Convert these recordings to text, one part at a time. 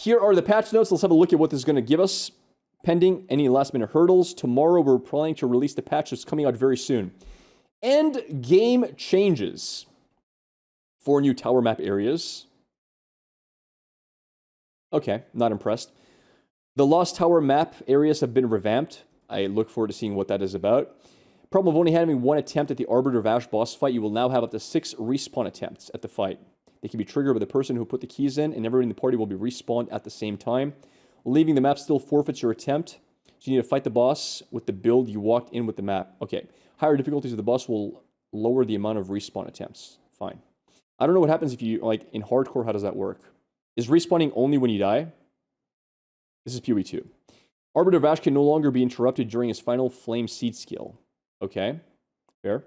Here are the patch notes. Let's have a look at what this is going to give us. Pending any last minute hurdles, tomorrow we're planning to release the patch that's coming out very soon. End game changes. 4 new tower map areas. Okay, not impressed. The Lost Tower map areas have been revamped. I look forward to seeing what that is about. Problem of only having 1 attempt at the Arbiter of Ash boss fight, you will now have up to 6 respawn attempts at the fight. They can be triggered by the person who put the keys in, and everyone in the party will be respawned at the same time. Leaving the map still forfeits your attempt, so you need to fight the boss with the build you walked in with the map. Okay, higher difficulties of the boss will lower the amount of respawn attempts. Fine. I don't know what happens if you, like, in hardcore, how does that work? Is respawning only when you die? This is PoE 2. Arbiter of Ash can no longer be interrupted during his final Flame Seed skill. Okay, fair.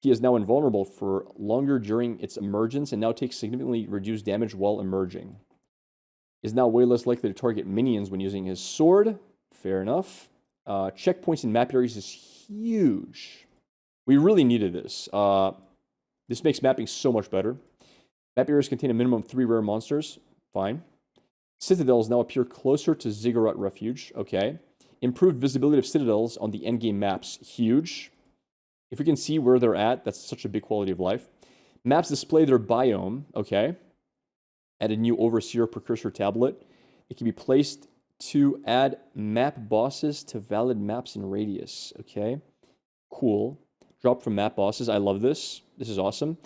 He is now invulnerable for longer during its emergence and now takes significantly reduced damage while emerging. Is now way less likely to target minions when using his sword. Fair enough. Checkpoints in map areas is huge. We really needed this. This makes mapping so much better. Map areas contain a minimum of 3 rare monsters. Fine. Citadels now appear closer to Ziggurat Refuge. Okay. Improved visibility of citadels on the endgame maps. Huge. If we can see where they're at, that's such a big quality of life. Maps display their biome. Okay. Add a new Overseer Precursor tablet. It can be placed to add map bosses to valid maps in radius. Okay. Cool. Drop from map bosses. I love this. This is awesome.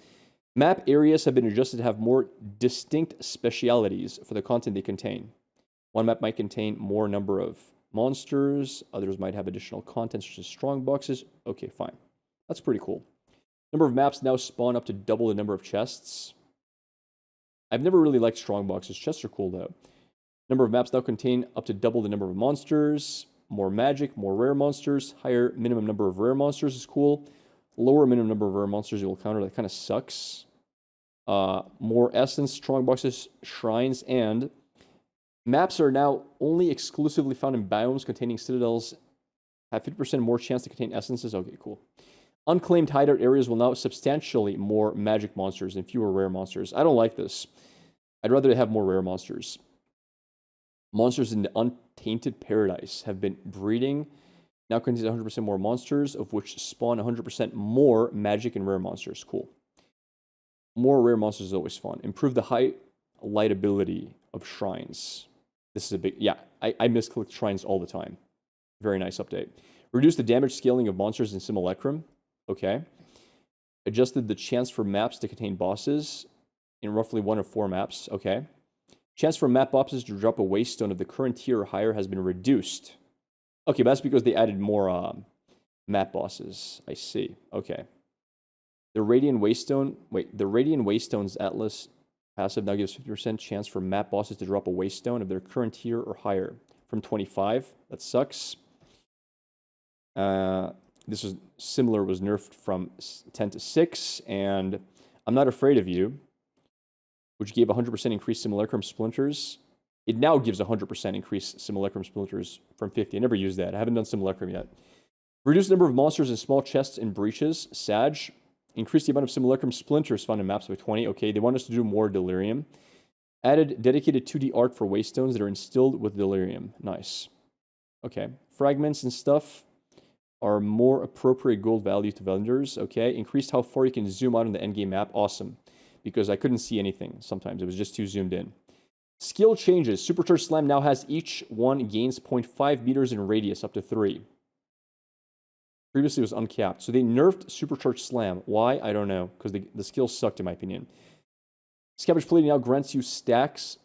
Map areas have been adjusted to have more distinct specialities for the content they contain. One map might contain more number of monsters. Others might have additional content such as strong boxes. Okay, fine. That's pretty cool. Number of maps now spawn up to double the number of chests. I've never really liked strong boxes. Chests are cool though. Number of maps now contain up to double the number of monsters. More magic, more rare monsters. Higher minimum number of rare monsters is cool. Lower minimum number of rare monsters you will encounter. That kind of sucks. More essence, strong boxes, shrines, and maps are now only exclusively found in biomes containing citadels. Have 50% more chance to contain essences. Okay, cool. Unclaimed hideout areas will now substantially more magic monsters and fewer rare monsters. I don't like this. I'd rather have more rare monsters. Monsters in the Untainted Paradise have been breeding. Now contains 100% more monsters, of which spawn 100% more magic and rare monsters. Cool. More rare monsters is always fun. Improve the highlightability of shrines. This is a big... Yeah, I misclick shrines all the time. Very nice update. Reduce the damage scaling of monsters in Simulacrum. Okay. Adjusted the chance for maps to contain bosses in roughly 1 of 4 maps. Okay. Chance for map bosses to drop a Waystone of the current tier or higher has been reduced. Okay, but that's because they added more map bosses. I see. Okay. The Radiant Waystone... Wait, the Radiant Waystone's Atlas passive now gives 50% chance for map bosses to drop a Waystone of their current tier or higher. From 25. That sucks. This is similar, was nerfed from 10 to 6, and I'm Not Afraid of You, which gave 100% increased Simulacrum Splinters. It now gives 100% increased Simulacrum Splinters from 50. I never used that. I haven't done Simulacrum yet. Reduce the number of monsters in small chests and breaches. Sag. Increase the amount of Simulacrum Splinters found in maps by 20. Okay, they want us to do more Delirium. Added dedicated 2D art for Waystones that are instilled with Delirium. Nice. Okay. Fragments and stuff are more appropriate gold value to vendors. Okay. Increased how far you can zoom out on the endgame map. Awesome. Because I couldn't see anything sometimes. It was just too zoomed in. Skill changes. Supercharged Slam now has each one gains 0.5 meters in radius up to 3. Previously it was uncapped. So they nerfed Supercharged Slam. Why? I don't know. Because the skill sucked in my opinion. Scavenge Plating now grants you stacks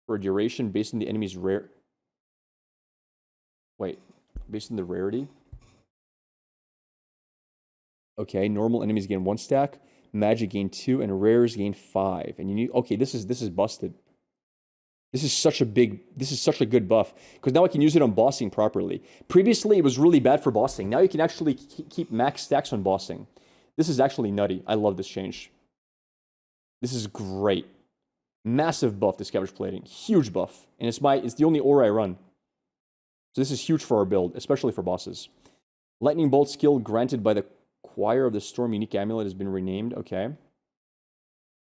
for a duration based on the enemy's rare... Wait. Based on the rarity? Okay, normal enemies gain 1 stack. Magic gain 2, and rares gain 5. And you need... Okay, this is busted. This is such a good buff. Because now I can use it on bossing properly. Previously, it was really bad for bossing. Now you can actually keep max stacks on bossing. This is actually nutty. I love this change. This is great. Massive buff to Scavenge Plating. Huge buff. And it's the only aura I run. So this is huge for our build, especially for bosses. Lightning Bolt skill granted by the Choir of the Storm unique amulet has been renamed. Okay.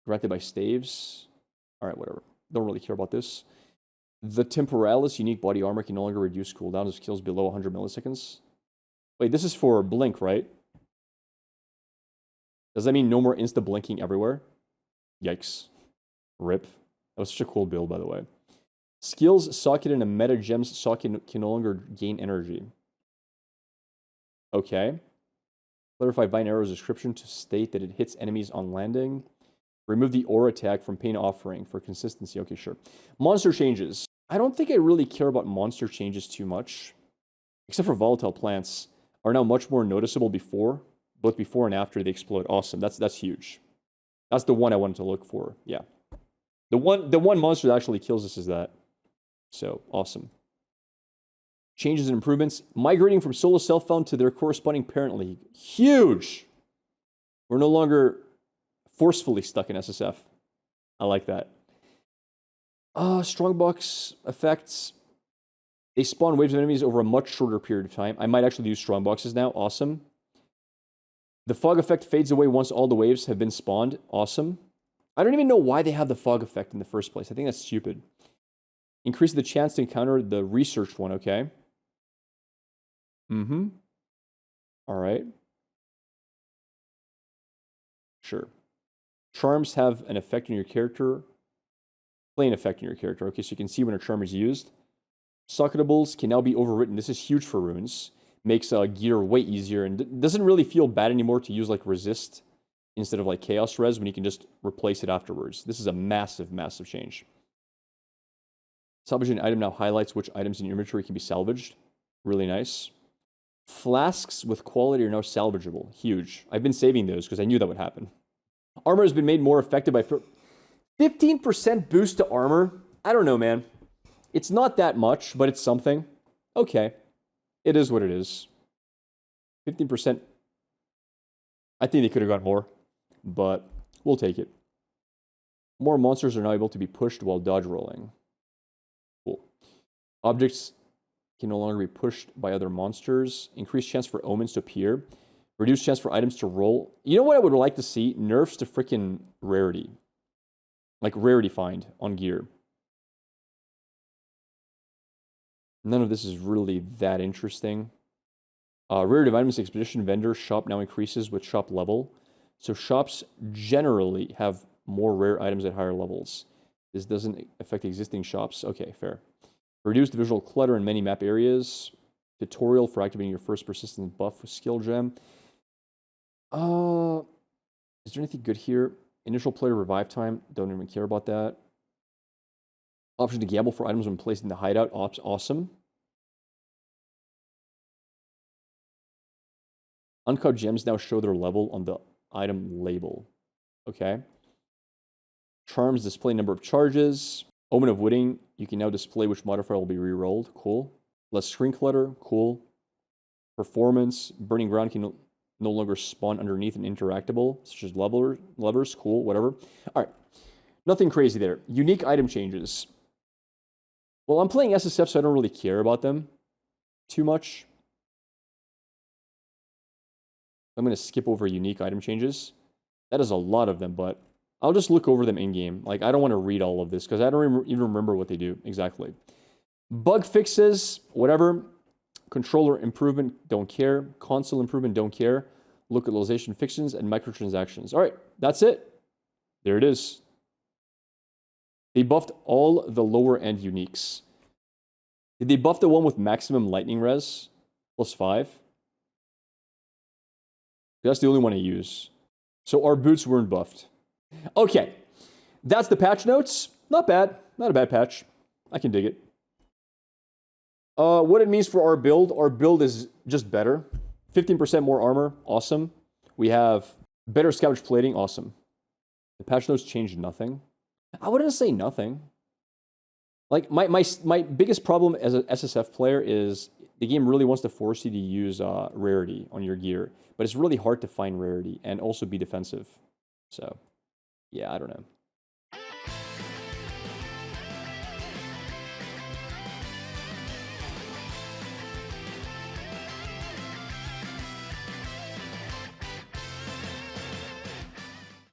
Granted by Staves. Alright, whatever. Don't really care about this. The Temporalis unique body armor can no longer reduce cooldown of skills below 100 milliseconds. Wait, this is for blink, right? Does that mean no more insta-blinking everywhere? Yikes. Rip. That was such a cool build, by the way. Skills socket in a meta gem's socket can no longer gain energy. Okay. Clarify Vine Arrow's description to state that it hits enemies on landing. Remove the aura tag from Pain Offering for consistency. Okay, sure. Monster changes. I don't think I really care about monster changes too much. Except for volatile plants are now much more noticeable both before and after they explode. Awesome. That's huge. That's the one I wanted to look for. Yeah. The one monster that actually kills us is that. So, awesome. Changes and improvements. Migrating from solo self-found to their corresponding parent league. Huge! We're no longer forcefully stuck in SSF. I like that. Strongbox effects. They spawn waves of enemies over a much shorter period of time. I might actually use strongboxes now. Awesome. The fog effect fades away once all the waves have been spawned. Awesome. I don't even know why they have the fog effect in the first place. I think that's stupid. Increase the chance to encounter the researched one, okay. All right. Sure. Charms have an effect on your character. Play an effect on your character. Okay, so you can see when a charm is used. Socketables can now be overwritten. This is huge for runes. Makes gear way easier and doesn't really feel bad anymore to use like resist instead of like chaos res when you can just replace it afterwards. This is a massive, massive change. Salvaging item now highlights which items in your inventory can be salvaged. Really nice. Flasks with quality are now salvageable. Huge. I've been saving those because I knew that would happen. Armor has been made more effective by 15% boost to armor. I don't know, man. It's not that much, but it's something. Okay. It is what it is. 15%. I think they could have got more, but we'll take it. More monsters are now able to be pushed while dodge rolling. Cool. Objects can no longer be pushed by other monsters. Increased chance for omens to appear. Reduced chance for items to roll. You know what I would like to see? Nerfs to freaking rarity. Like rarity find on gear. None of this is really that interesting. Rarity of items expedition vendor shop now increases with shop level. So shops generally have more rare items at higher levels. This doesn't affect existing shops. Okay, fair. Reduced visual clutter in many map areas. Tutorial for activating your first persistent buff with skill gem. Is there anything good here? Initial player revive time. Don't even care about that. Option to gamble for items when placed in the hideout. Awesome. Uncut gems now show their level on the item label. Okay. Charms display number of charges. Omen of Witting. You can now display which modifier will be re-rolled. Cool. Less screen clutter. Cool. Performance. Burning Ground can no longer spawn underneath and interactable, such as levers. Cool. Whatever. All right. Nothing crazy there. Unique item changes. Well, I'm playing SSF, so I don't really care about them too much. I'm going to skip over unique item changes. That is a lot of them, but I'll just look over them in-game. Like, I don't want to read all of this because I don't even remember what they do exactly. Bug fixes, whatever. Controller improvement, don't care. Console improvement, don't care. Localization fixes and microtransactions. All right, that's it. There it is. They buffed all the lower end uniques. Did they buff the one with maximum lightning res? +5? That's the only one I use. So our boots weren't buffed. Okay. That's the patch notes. Not bad. Not a bad patch. I can dig it. What it means for our build is just better. 15% more armor. Awesome. We have better scavenge plating. Awesome. The patch notes changed nothing. I wouldn't say nothing. Like, my biggest problem as an SSF player is the game really wants to force you to use rarity on your gear. But it's really hard to find rarity and also be defensive. So, yeah, I don't know.